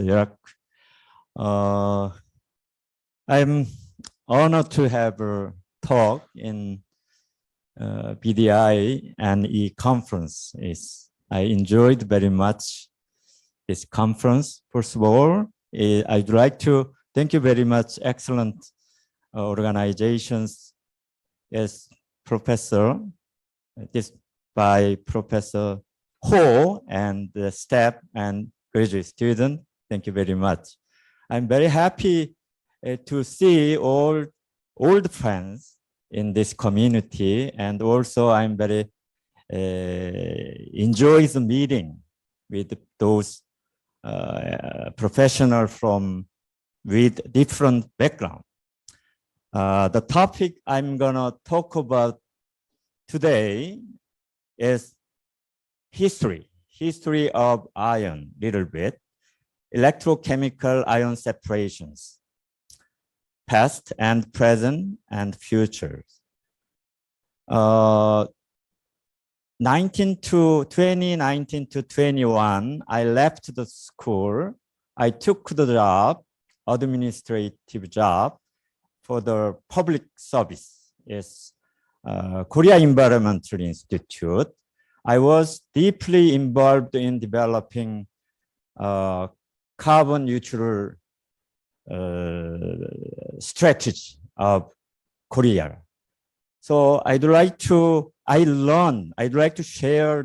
Iraq. I'm honored to have a talk in BDI and e-conference. I enjoyed very much this conference. First of all, I'd like to thank you very much, excellent organizations as Professor, this by Professor Ho and the staff and graduate student. Thank you very much. I'm very happy to see all old friends in this community, and also I'm very enjoy the meeting with those professionals with different background. The topic I'm gonna talk about today is history of ion, little bit, electrochemical ion separations, past and present and futures. 2019 to 21, I left the school. I took the job, administrative job, for the public service. It's Korea Environmental Institute. I was deeply involved in developing carbon neutral strategy of Korea. So I'd like to share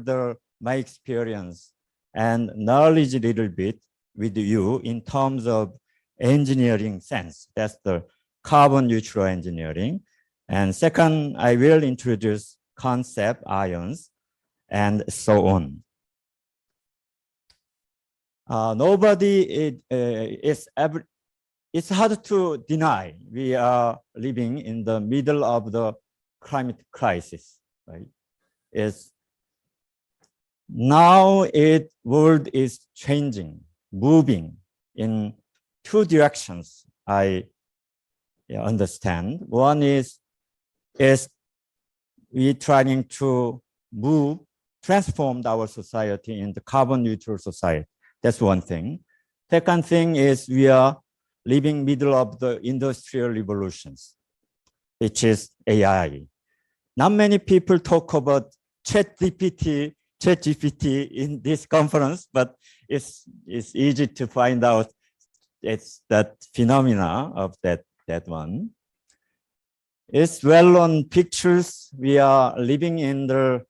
my experience and knowledge a little bit with you in terms of engineering sense. That's the carbon neutral engineering. And second, I will introduce concept ions and so on. It's hard to deny we are living in the middle of the climate crisis, right? World is changing, moving in two directions, I understand. One is we trying to transform our society into carbon neutral society. That's one thing. Second thing is we are living middle of the industrial revolutions, which is AI. Not many people talk about ChatGPT in this conference, but it's easy to find out it's that phenomena of that one. It's well on pictures. We are living in the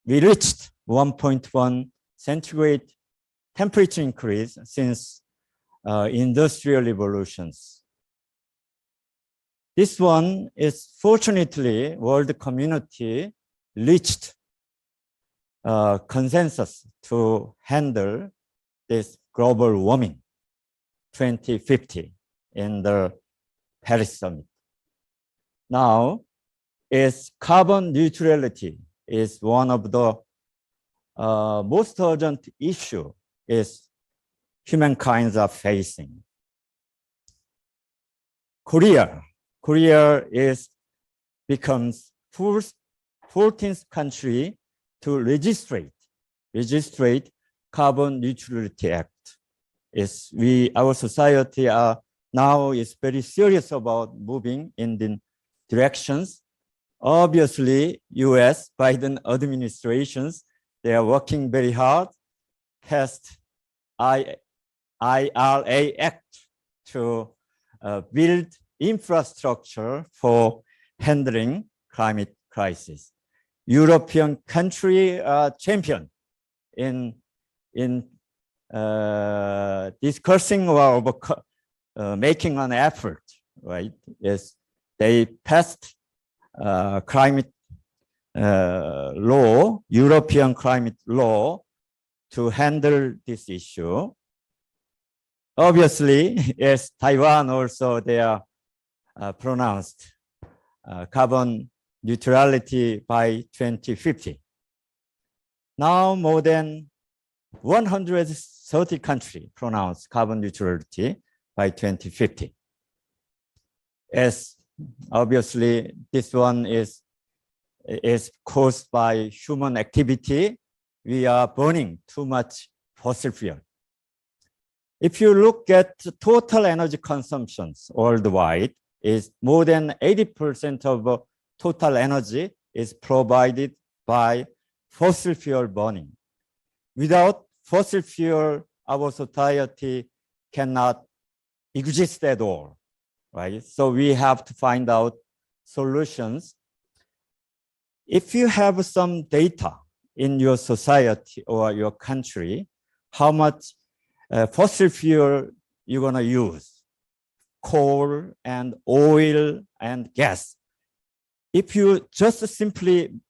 we reached 1.1 centigrade temperature increase since industrial revolutions. This one is fortunately world community reached consensus to handle this global warming 2050 in the Paris Summit. Now, carbon neutrality is one of the most urgent issue is humankind are facing. Korea becomes 14th country to registrate Carbon Neutrality Act. Our society now is very serious about moving in the directions. Obviously, US Biden administrations, they are working very hard, passed IRA Act to build infrastructure for handling climate crisis. European country are champion in discussing or making an effort, right? Yes, they passed climate law, European climate law to handle this issue. Obviously, yes, Taiwan also, they are pronounced carbon neutrality by 2050. Now more than 130 countries pronounced carbon neutrality by 2050. As obviously this one is caused by human activity. We are burning too much fossil fuel. If you look at total energy consumptions worldwide, is more than 80% of total energy is provided by fossil fuel burning. Without fossil fuel, our society cannot exist at all, right? So we have to find out solutions. If you have some data in your society or your country, how much fossil fuel you're gonna use, coal and oil and gas. If you just simply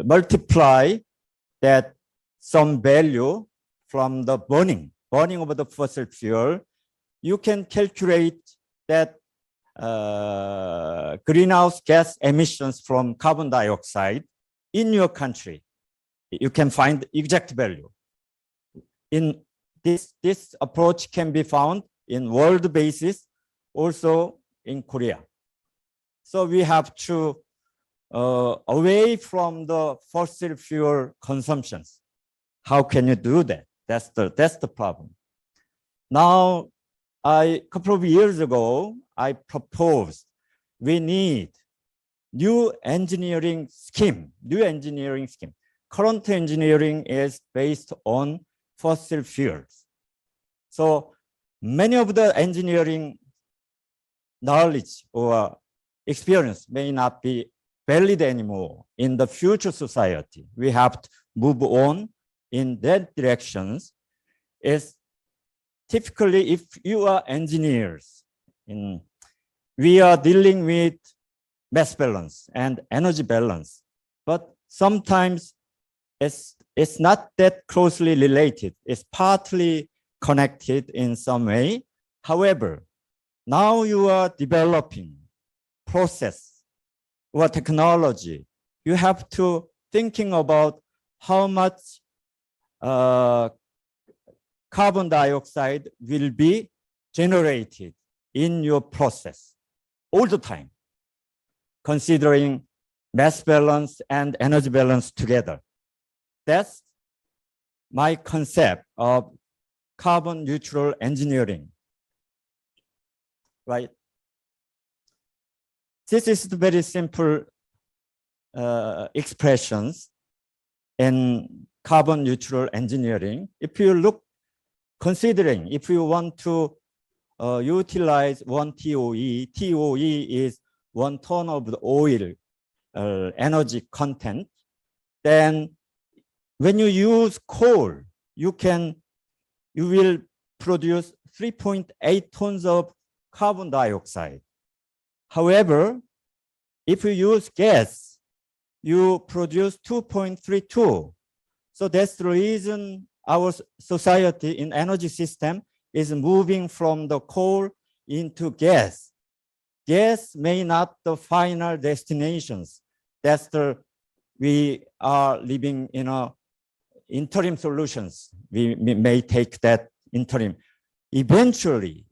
multiply that some value from the burning of the fossil fuel, you can calculate that greenhouse gas emissions from carbon dioxide in your country. You can find exact value. In this approach can be found in world basis, also in Korea. So we have to away from the fossil fuel consumptions. How can you do that? That's the problem. Now, a couple of years ago, I proposed we need new engineering scheme. Current engineering is based on fossil fuels. So many of the engineering knowledge or experience may not be valid anymore in the future society. We have to move on in that directions. Is typically if you are engineers, we are dealing with mass balance and energy balance, but sometimes it's not that closely related. It's partly connected in some way. However, now you are developing process or technology. You have to thinking about how much carbon dioxide will be generated in your process all the time, considering mass balance and energy balance together. That's my concept of carbon neutral engineering, right? This is the very simple expressions in carbon neutral engineering. If you look, considering if you want to utilize 1 TOE, TOE is 1 ton of the oil energy content, then when you use coal, you will produce 3.8 tons of carbon dioxide. However, if you use gas, you produce 2.32. So that's the reason our society in energy system is moving from the coal into gas. Gas may not the final destinations. We are living in a interim solutions. We may take that interim. Eventually,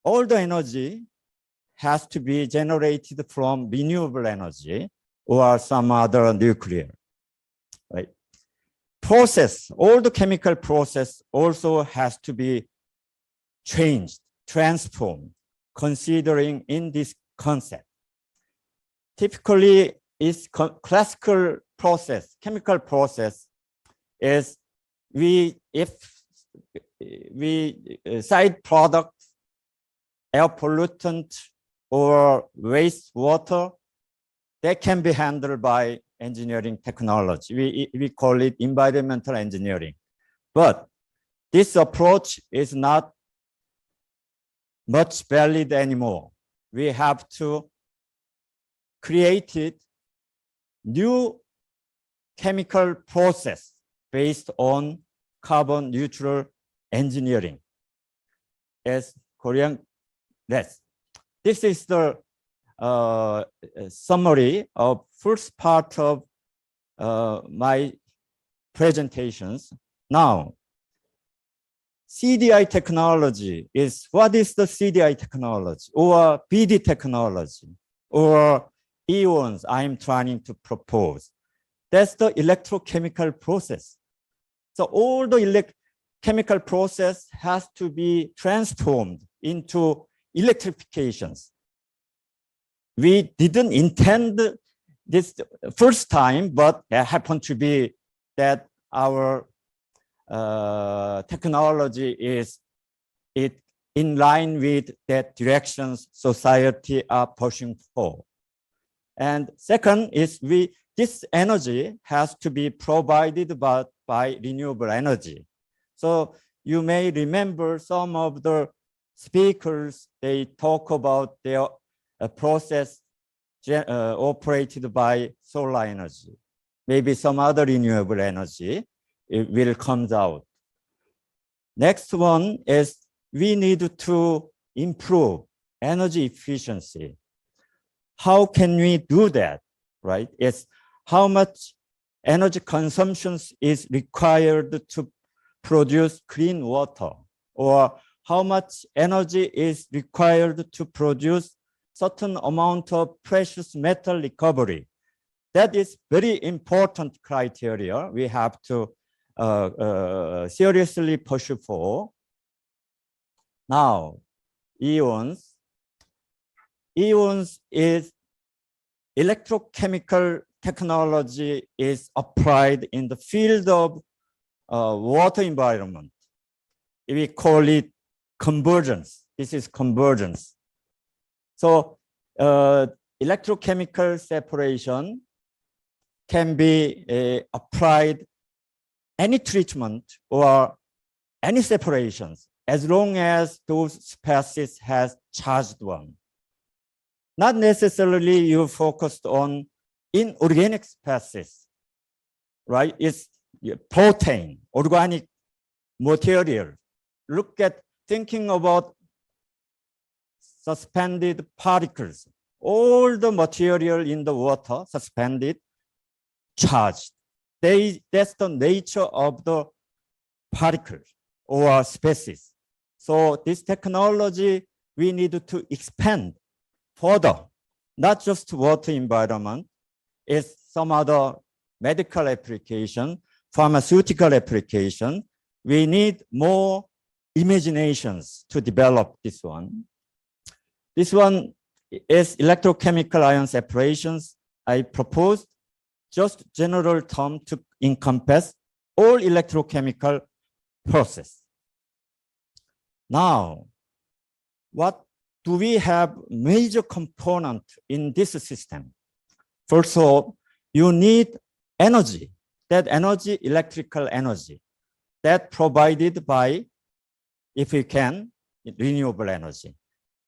all the energy has to be generated from renewable energy or some other nuclear, right? Process, all the chemical process also has to be changed, transformed, considering in this concept. Typically, is classical process, chemical process is if we side product, air pollutant or wastewater, that can be handled by engineering technology. We call it environmental engineering. But this approach is not much valid anymore. We have to create new chemical process based on carbon neutral engineering. As Korean, this is the summary of first part of my presentations. Now, CDI technology is, what is the CDI technology or BD technology or EIONS I'm trying to propose? That's the electrochemical process. So all the chemical process has to be transformed into electrifications. We didn't intend this first time, but it happened to be that our technology is in line with that directions society are pushing for. And second is this energy has to be provided by renewable energy. So you may remember some of the speakers, they talk about their process operated by solar energy. Maybe some other renewable energy will come out. Next one is we need to improve energy efficiency. How can we do that, right? It's how much energy consumption is required to produce clean water, or how much energy is required to produce certain amount of precious metal recovery. That is very important criteria we have to seriously push for. Now, EIONS. EIONS is electrochemical technology is applied in the field of water environment. We call it convergence. This is convergence. So electrochemical separation can be applied any treatment or any separations as long as those species has charged one. Not necessarily you focused on inorganic species, right? It's protein, organic material. Look at thinking about suspended particles. All the material in the water suspended, charged. That's the nature of the particles or species. So this technology, we need to expand further, not just water environment, it's some other medical application, pharmaceutical application. We need more imaginations to develop this one. This one is electrochemical ion separations. I proposed just general term to encompass all electrochemical process. Now, what do we have major component in this system? First of all, you need energy. That energy, electrical energy, that provided by, if we can, renewable energy.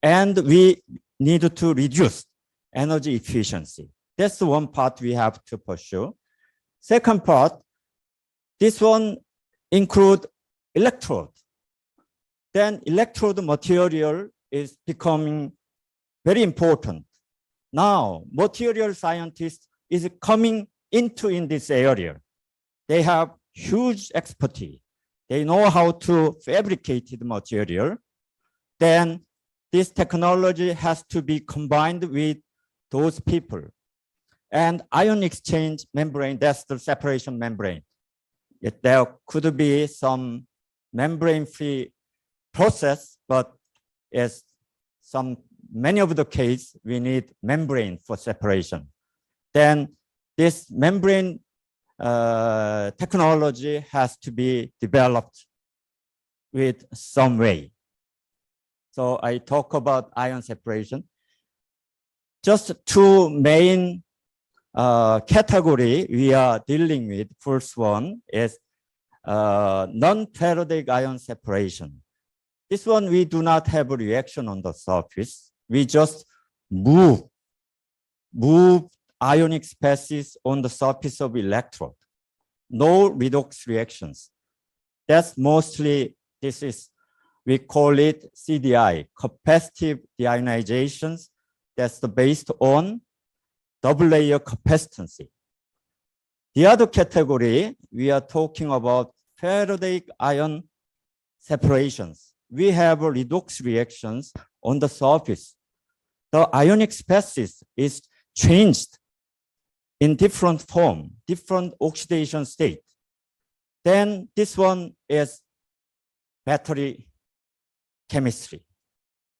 And we need to reduce energy efficiency. That's the one part we have to pursue. Second part, this one include electrode. Then electrode material is becoming very important. Now, material scientists is coming into in this area. They have huge expertise. They know how to fabricate the material. Then this technology has to be combined with those people. And ion exchange membrane, that's the separation membrane. There could be some membrane-free process, but as many of the case, we need membrane for separation. Then this membrane technology has to be developed with some way. So I talk about ion separation. Just two main category we are dealing with. First one is non-periodic ion separation. This one, we do not have a reaction on the surface. We just move ionic species on the surface of electrode. No redox reactions. That's mostly, we call it CDI, capacitive deionizations. That's based on double layer capacitancy. The other category, we are talking about periodic ion separations. We have redox reactions on the surface. The ionic species is changed in different form, different oxidation state. Then this one is battery chemistry.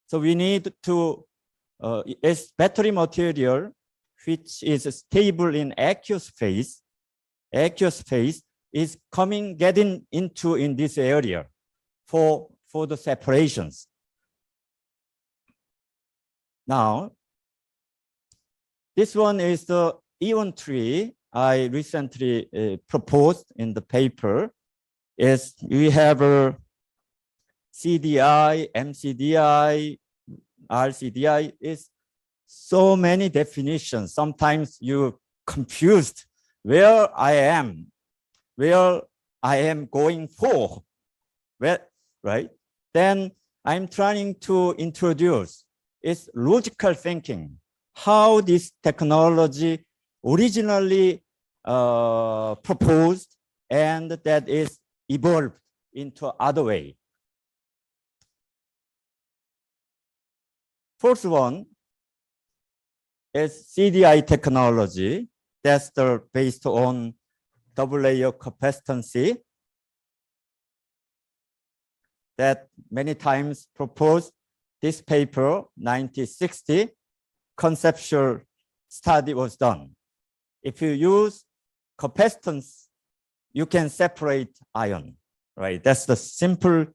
So we need to, it's battery material which is stable in aqueous phase. Aqueous phase is getting into in this area for the separations. Now, this one is the EION tree I recently proposed in the paper. Is we have a CDI, MCDI, RCDI, is so many definitions. Sometimes you confused where I am going for, right? Then I'm trying to introduce is logical thinking, how this technology originally proposed and that is evolved into other way. First one is CDI technology. That's based on double layer capacitancy that many times proposed. This paper, 1960, conceptual study was done. If you use capacitance, you can separate ion, right? That's the simple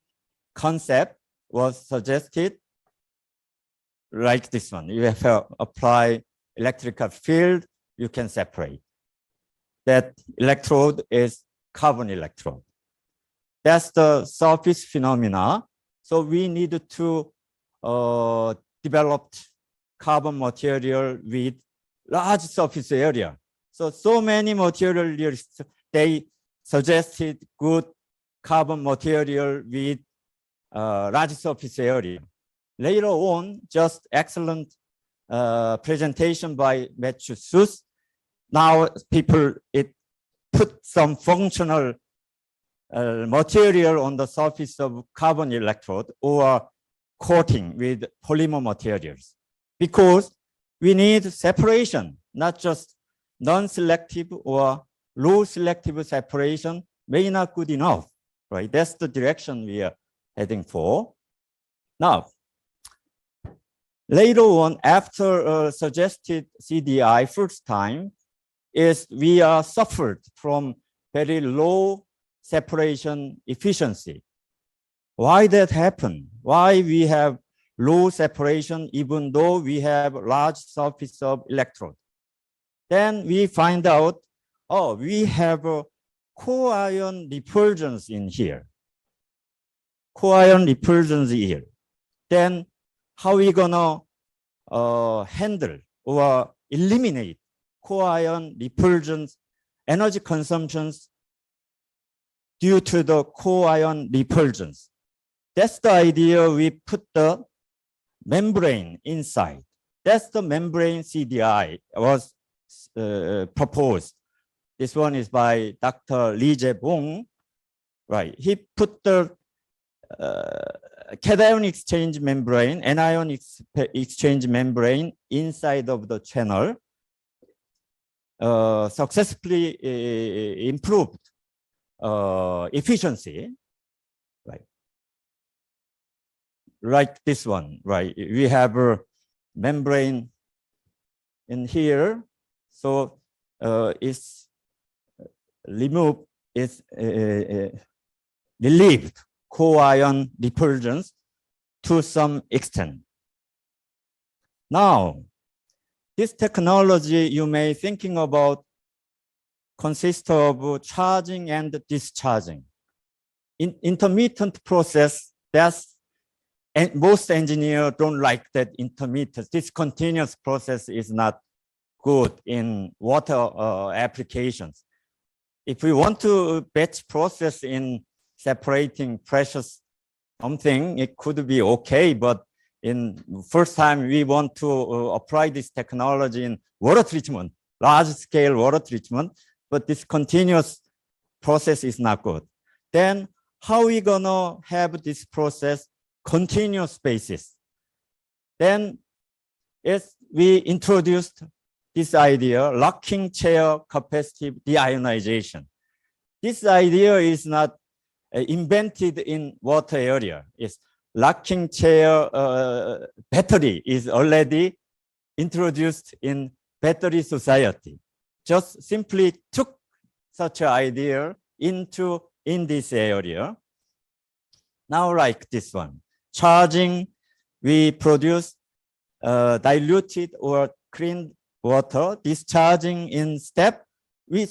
concept was suggested like this one. You have to apply electrical field, you can separate. That electrode is carbon electrode. That's the surface phenomena. So we need to develop carbon material with large surface area. So many materialists, they suggested good carbon material with large surface area. Later on, just excellent presentation by Matthew Seuss. Now people put some functional material on the surface of carbon electrode or coating with polymer materials, because we need separation, not just non-selective or low selective separation may not good enough, right? That's the direction we are heading for. Now, later on, after suggested CDI first time, is we are suffered from very low separation efficiency. Why that happen? Why we have low separation even though we have large surface of electrode? Then we find out, oh, we have a core-ion repulsions in here. Core-ion repulsions here. Then how we gonna handle or eliminate core-ion repulsions, energy consumptions due to the core-ion repulsions? That's the idea. We put the membrane inside. That's the membrane CDI was proposed. This one is by Dr. Lee Jae-bong. Right. He put the cation exchange membrane, anion exchange membrane inside of the channel, successfully improved efficiency. Like this one, right? We have a membrane in here, so it's removed, it's relieved core-ion repulsions to some extent. Now, this technology you may thinking about consists of charging and discharging. Intermittent process, and most engineers don't like that intermittent. This continuous process is not good in water applications. If we want to batch process in separating precious something, it could be okay, but in first time we want to apply this technology in water treatment, large scale water treatment, but this continuous process is not good. Then how we gonna have this process continuous basis? Then we introduced this idea, locking chair capacitive deionization. This idea is not invented in water area. It's locking chair battery is already introduced in battery society. Just simply took such an idea in this area. Now like this one, charging, we produce diluted or clean water, discharging in step, we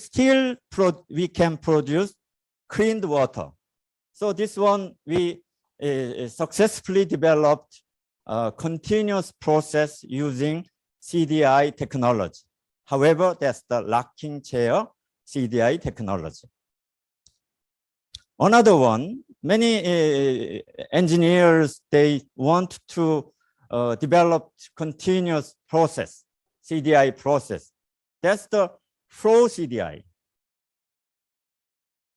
can produce cleaned water. So this one, we successfully developed a continuous process using CDI technology. However, that's the locking chair CDI technology. Another one, many engineers, they want to develop continuous process, CDI process. That's the flow CDI.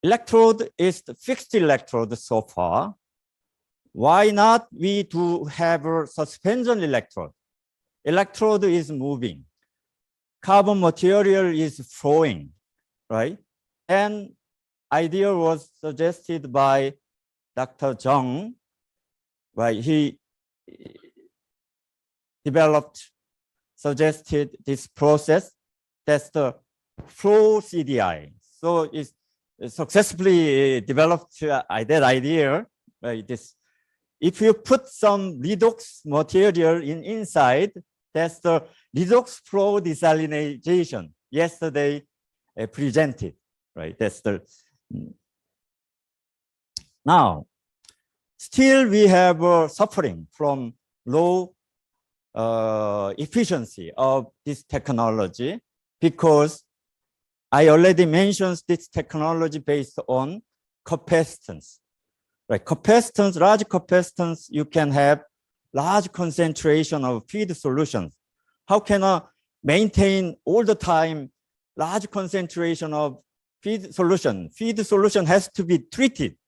Electrode is the fixed electrode so far. Why not we do have a suspension electrode? Electrode is moving. Carbon material is flowing, right? And idea was suggested by Dr. Jeyong, right? He suggested this process. That's the flow CDI. So it's successfully developed that idea, right? This, if you put some redox material inside, that's the redox flow desalination. Yesterday presented, right? That's the. Now, still we have suffering from low efficiency of this technology, because I already mentioned this technology based on capacitance. Right, capacitance, large capacitance, you can have large concentration of feed solutions. How can I maintain all the time large concentration of feed solution? Feed solution has to be treated.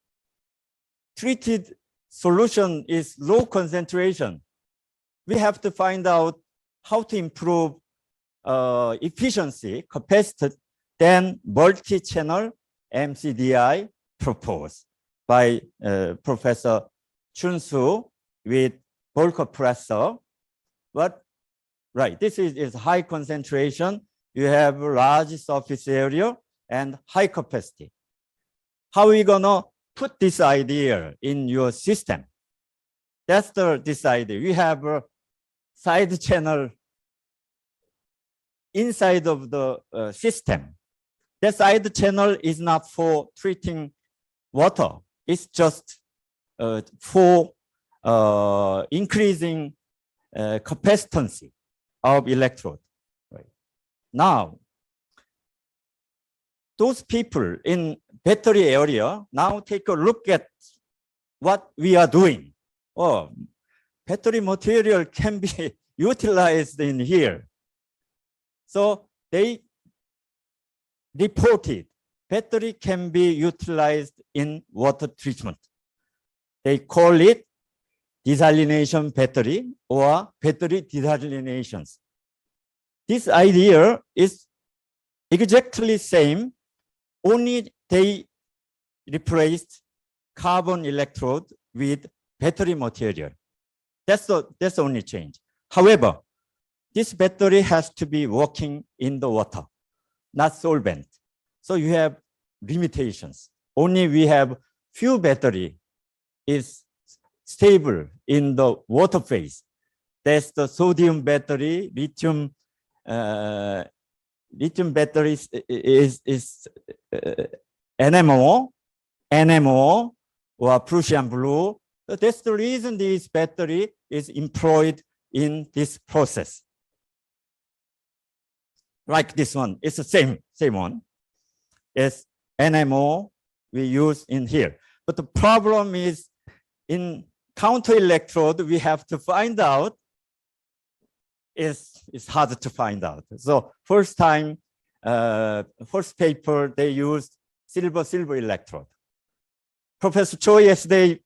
Treated solution is low concentration. We have to find out how to improve efficiency, capacitance, then multi-channel MCDI proposed by Professor Chun-Soo with bulk compressor. But right, this is high concentration. You have large surface area and high capacity. How are we gonna put this idea in your system? That's this idea. We have a side channel inside of the system. That side channel is not for treating water. It's just for increasing capacitance of electrode. Right. Now, those people in battery area, now take a look at what we are doing. Oh, battery material can be utilized in here. So they reported battery can be utilized in water treatment. They call it desalination battery or battery desalinations. This idea is exactly same, only they replaced carbon electrode with battery material. That's the only change. However, this battery has to be working in the water, not solvent. So you have limitations. Only we have few battery is stable in the water phase. That's the sodium battery, lithium battery is NMO or Prussian blue. So that's the reason this battery is employed in this process. Like this one, it's the same one. It's NMO we use in here. But the problem is in counter electrode, we have to find out. It's hard to find out. So first paper, they used silver electrode. Professor Choi yesterday,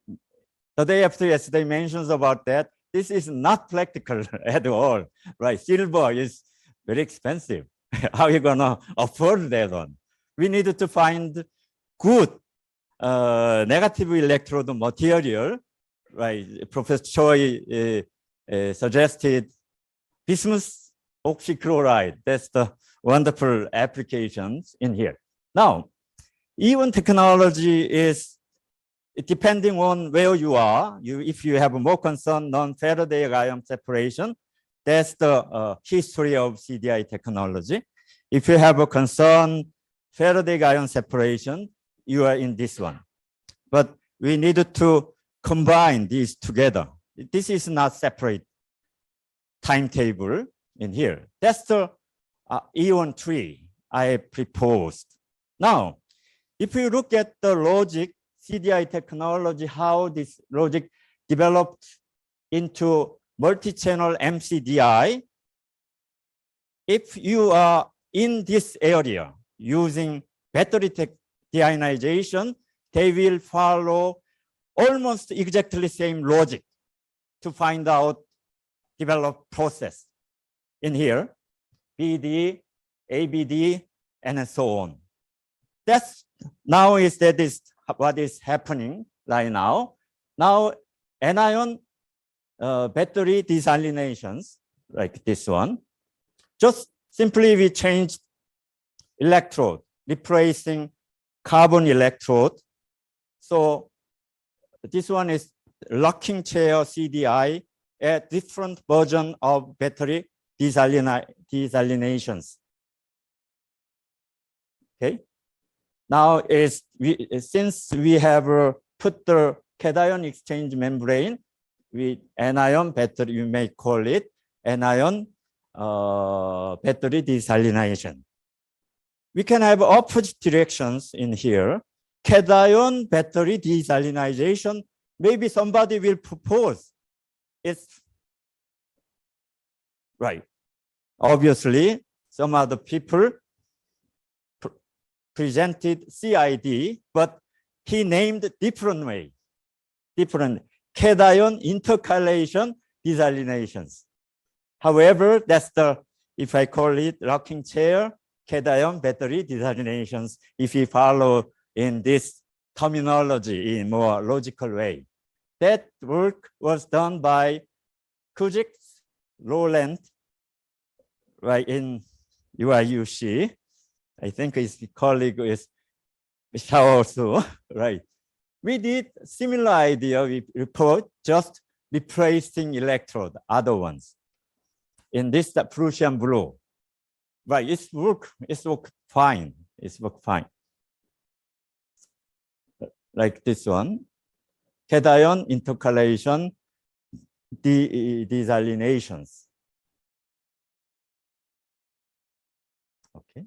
the day after yesterday, mentions about that. This is not practical at all, right? Silver is very expensive. How are you gonna afford that one? We needed to find good negative electrode material, right? Professor Choi suggested bismuth oxychloride. That's the wonderful applications in here. Now, EION technology is depending on where you are. If you have more concern non-Faraday ion separation, that's the history of CDI technology. If you have a concern Faraday ion separation, you are in this one. But we needed to combine these together. This is not separate timetable in here. That's the EION tree I proposed. Now, if you look at the logic, CDI technology, how this logic developed into multi-channel MCDI, if you are in this area using battery deionization, they will follow almost exactly same logic to find out, develop process in here, BD, ABD, and so on. That's now that is what is happening right now. Now, anion battery desalinations, like this one, just simply we changed electrode, replacing carbon electrode. So this one is locking chair CDI, a different version of battery desalinations. Okay. Now, since we have put the cation exchange membrane with anion battery, you may call it anion battery desalination. We can have opposite directions in here. Cation battery desalination, maybe somebody will propose. It's right. Obviously, some other people presented CID, but he named different way, different cation intercalation desalinations. However, that's the, if I call it rocking chair, cation battery desalinations, if you follow in this terminology in more logical way. That work was done by Kuzik, Roland, right, in UIUC. I think his colleague is Shao also, right? We did similar idea, we report just replacing electrode, other ones. In this, the Prussian blue, right? It's work fine. It's work fine. Like this one, cation intercalation desalinations. Okay.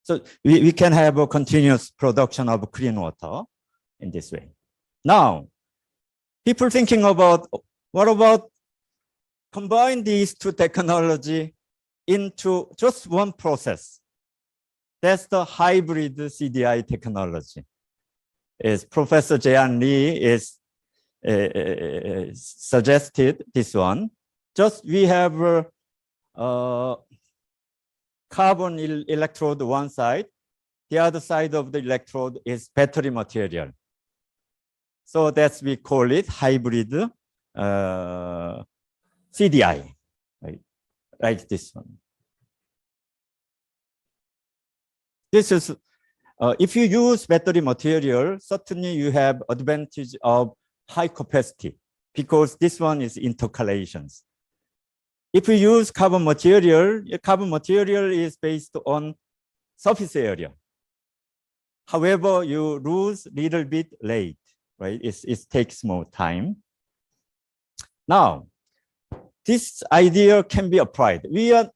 So we can have a continuous production of clean water in this way. Now, people thinking about, what about combine these two technology into just one process? That's the hybrid CDI technology. Is Professor Jeyong Lee is suggested this one. Just we have carbon electrode one side, the other side of the electrode is battery material. So that's, we call it hybrid CDI, right? Like this one. This is, if you use battery material, certainly you have advantage of high capacity because this one is intercalations. If you use carbon material is based on surface area. However, you lose little bit late, right? It takes more time. Now, this idea can be applied. We are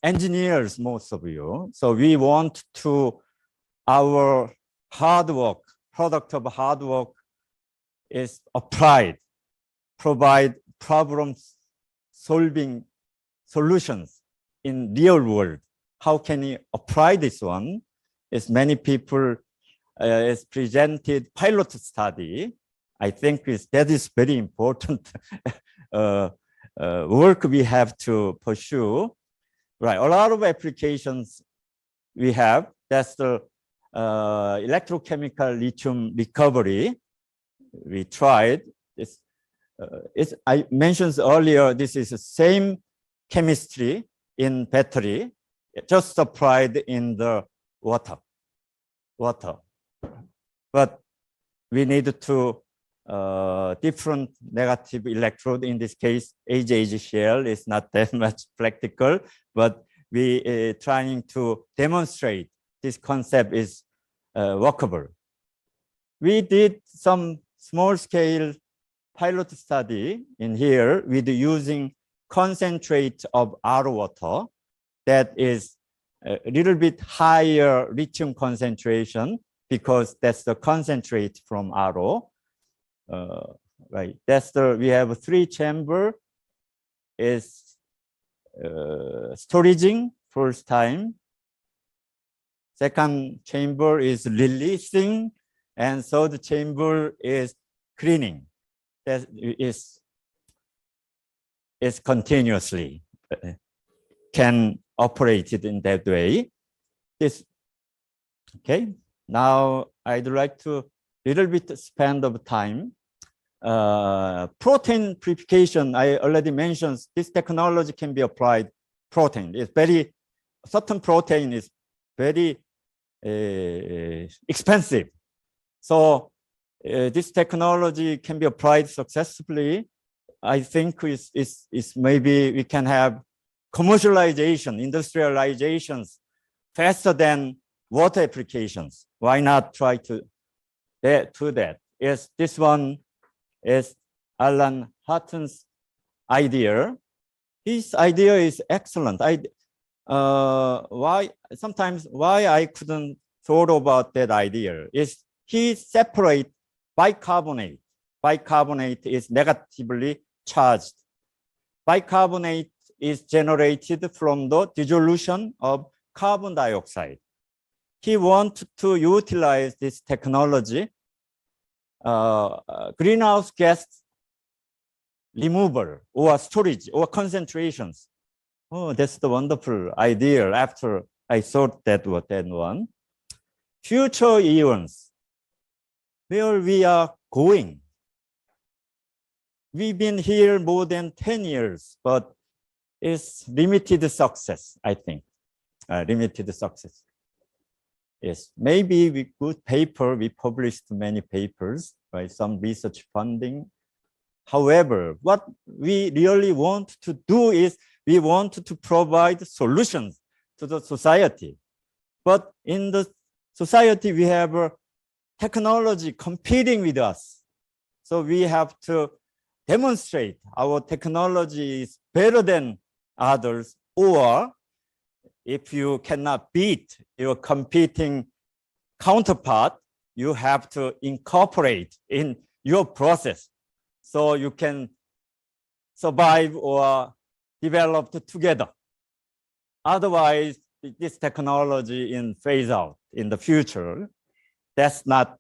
engineers, most of you. So we want to, our hard work, product of hard work is applied, provide problems solving solutions in real world. How can you apply this one? Is, many people is presented pilot study. I think that is very important work we have to pursue. Right, a lot of applications we have. That's the electrochemical lithium recovery. We tried this. I mentioned earlier, this is the same chemistry in battery, just applied in the water. But we need to different negative electrode. In this case, HH shell is not that much practical, but we trying to demonstrate this concept is workable. We did some small scale pilot study in here with using concentrate of RO water that is a little bit higher lithium concentration because that's the concentrate from RO. Right, that's we have 3 chamber is storaging first time. Second chamber is releasing, and third chamber is cleaning. That is continuously can operate it in that way. This okay. Now I'd like to little bit spend of time. Protein purification, I already mentioned this technology can be applied protein. It's very, certain protein is very expensive. So this technology can be applied successfully. I think is maybe we can have commercialization, industrializations faster than water applications. Why not try to do that? Yes, this one is Alan Hutton's idea. His idea is excellent. Why I couldn't thought about that idea is he separate bicarbonate. Bicarbonate is negatively charged. Bicarbonate is generated from the dissolution of carbon dioxide. He wanted to utilize this technology, greenhouse gas removal or storage or concentrations. Oh, that's the wonderful idea after I thought that one. Future EIONS, where we are going. We've been here more than 10 years, but it's limited success, I think. Limited success. Yes, maybe with good paper, we published many papers, right? Some research funding. However, what we really want to do is we want to provide solutions to the society. But in the society, we have a technology competing with us. So we have to demonstrate our technology is better than others, or if you cannot beat your competing counterpart, you have to incorporate in your process so you can survive or develop together. Otherwise, this technology in phase out in the future, that's not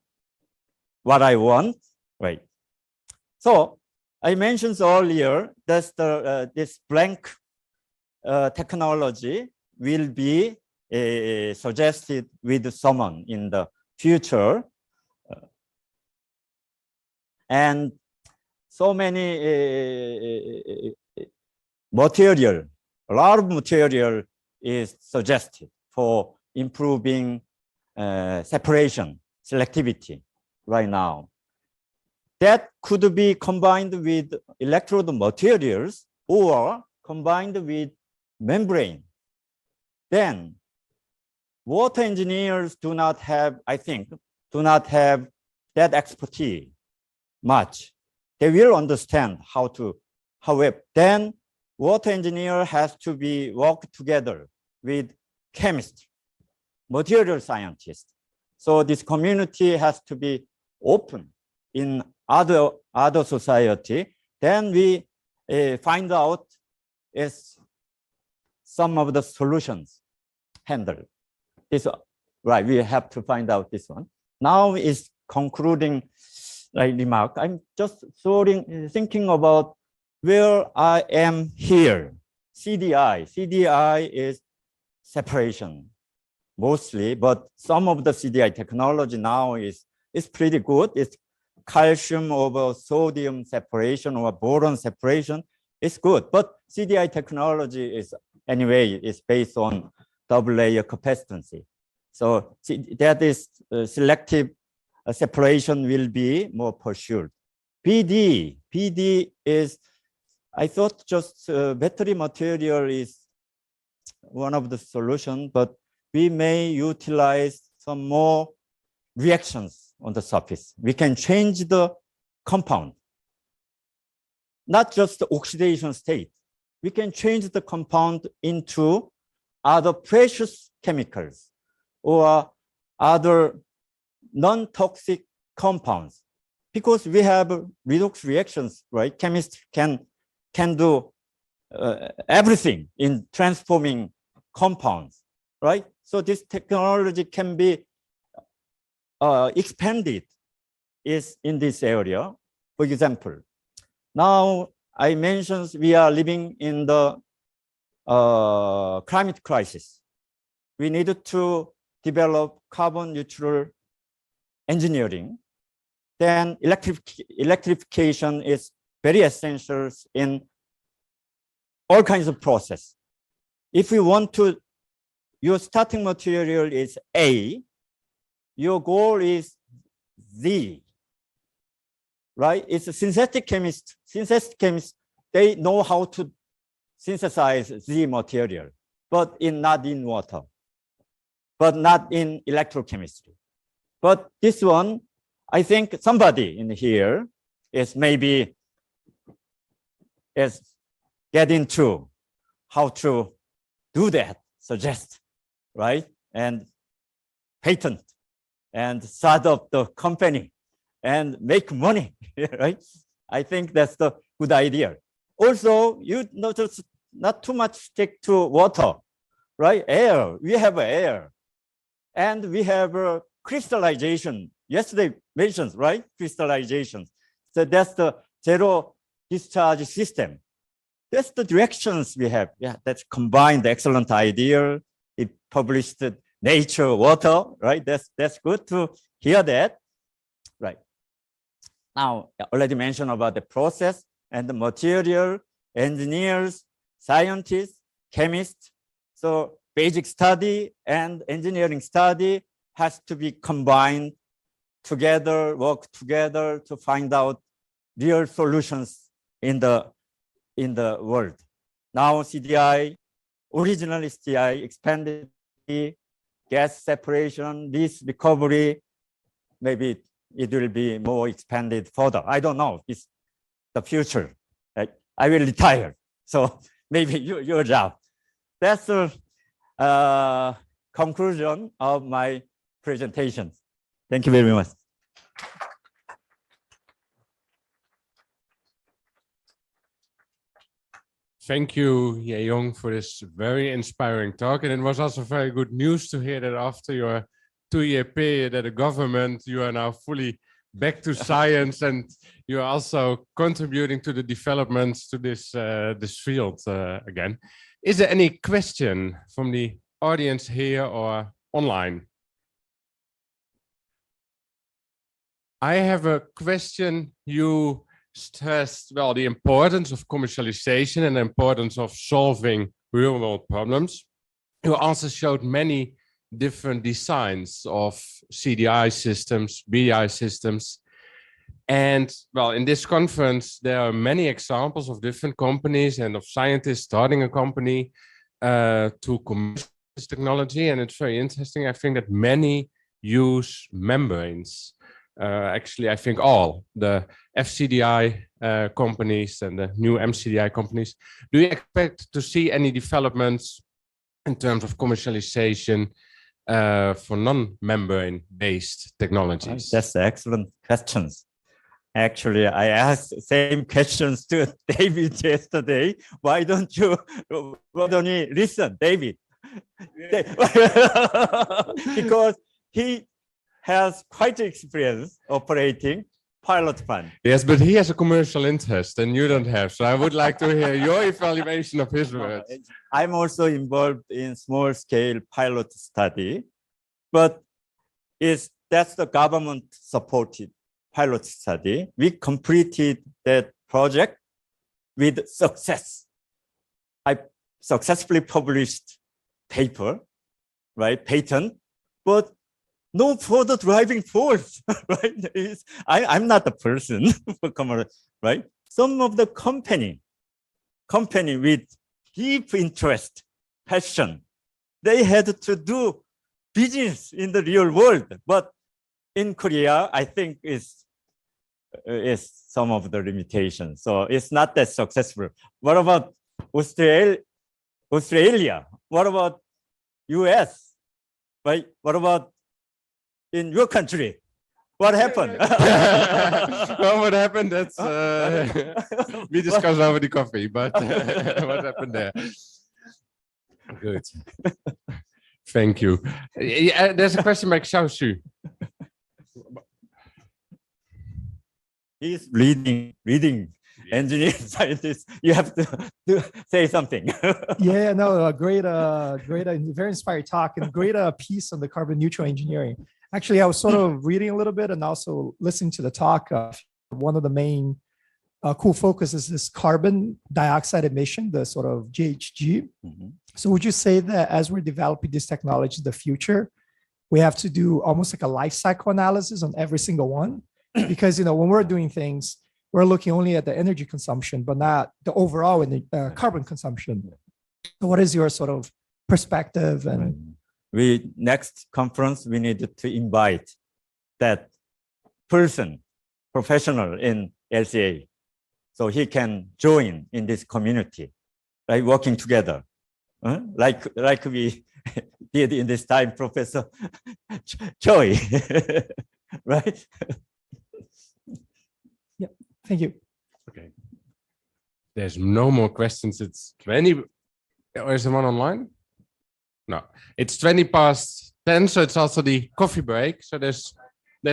what I want, right? So I mentioned earlier that this blank technology will be suggested with someone in the future. And so many material, a lot of material is suggested for improving separation, selectivity right now. That could be combined with electrode materials or combined with membrane. Then water engineers do not have, I think, that expertise much. They will understand how to, however, then water engineer has to be work together with chemists, material scientists. So this community has to be open in other society. Then we find out is some of the solutions handled. This right, we have to find out this one. Now is concluding remark. I'm just thinking about where I am here. CDI is separation mostly, but some of the CDI technology now is pretty good. It's calcium over sodium separation or boron separation. It's good, but CDI technology is anyway is based on double layer capacitancy. So that is selective separation will be more pursued. PD is, I thought just battery material is one of the solutions, but we may utilize some more reactions on the surface. We can change the compound, not just the oxidation state. We can change the compound into other precious chemicals or other non-toxic compounds, because we have redox reactions, right? Chemists can do everything in transforming compounds, right? So this technology can be expanded is in this area. For example, now I mentioned we are living in the climate crisis. We needed to develop carbon neutral engineering. Then electrification is very essential in all kinds of process. If you want to, your starting material is A, your goal is Z, right? It's a synthetic chemist. Synthetic chemists, they know how to synthesize Z material, but not in water, but not in electrochemistry. But this one, I think somebody in here is maybe getting to how to do that, suggest, right? And patent and start up the company and make money, right? I think that's the good idea. Also, you notice not too much stick to water, right? Air, we have air. And we have crystallization. Yesterday mentioned, right? Crystallization. So that's the zero discharge system. That's the directions we have. Yeah, that's combined excellent idea. It published Nature Water, right? That's good to hear that, right? Now, I already mentioned about the process and the material, engineers, scientists, chemists. So basic study and engineering study has to be combined together, work together to find out real solutions in the world. Now CDI, originally CDI expanded gas separation, this recovery, maybe it will be more expanded further. I don't know, it's the future. I will retire, so maybe your job. That's the conclusion of my presentation. Thank you very much. Thank you, Jeyong, for this very inspiring talk. And it was also very good news to hear that after your 2-year period at the government, you are now fully back to science and you're also contributing to the developments to this field again. Is there any question from the audience here or online? I have a question. You stressed, well, the importance of commercialization and the importance of solving real world problems. Your answer showed many different designs of CDI systems, BDI systems. And well, in this conference, there are many examples of different companies and of scientists starting a company to commercialize this technology. And it's very interesting. I think that many use membranes. Actually, I think all the FCDI companies and the new MCDI companies. Do you expect to see any developments in terms of commercialization for non-membrane based technologies? That's excellent questions. Actually, I asked the same questions to David yesterday. Why don't you listen, David? Because he has quite experience operating pilot plant. Yes, but he has a commercial interest and you don't have. So I would like to hear your evaluation of his words. I'm also involved in small scale pilot study, but that's the government supported pilot study. We completed that project with success. I successfully published paper, right, patent, but no further driving force, right? I'm not the person, right? Some of the company with deep interest, passion, they had to do business in the real world. But in Korea, I think is some of the limitations. So it's not that successful. What about Australia? What about US? Right? What about in your country? What happened? Well, what happened? That's we discussed over the coffee, but what happened there? Good. Thank you. Yeah, there's a question by Xiao Xu. He's reading engineer scientist. You have to say something. Yeah, no, a great, very inspired talk and great piece on the carbon neutral engineering. Actually, I was sort of reading a little bit and also listening to the talk. One of the main cool focus is this carbon dioxide emission, the sort of GHG. Mhm. So would you say that as we're developing this technology in the future, we have to do almost like a life cycle analysis on every single one? Because, when we're doing things, we're looking only at the energy consumption, but not the overall in the carbon consumption. So what is your sort of perspective? And Next conference, we need to invite that person, professional in LCA, so he can join in this community, right? Working together, like we did in this time, Professor Choi, right? Yeah, thank you. Okay. There's no more questions. It's 20. Or is there one online? No, it's 20 past 10, so it's also the coffee break. So there's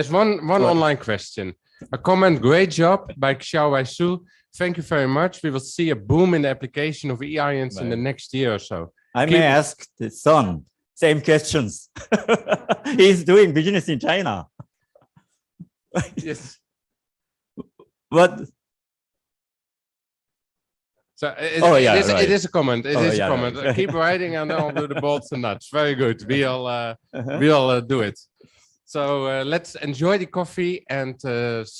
one online question. A comment, great job by Xiao Waisu. Thank you very much. We will see a boom in the application of EIONS in the next year or so. I may ask the son, same questions. He's doing business in China. Yes. But so right. it is a comment. It is a comment. Right. Keep writing and then I'll do the bolts and nuts. Very good. We'll do it. So let's enjoy the coffee and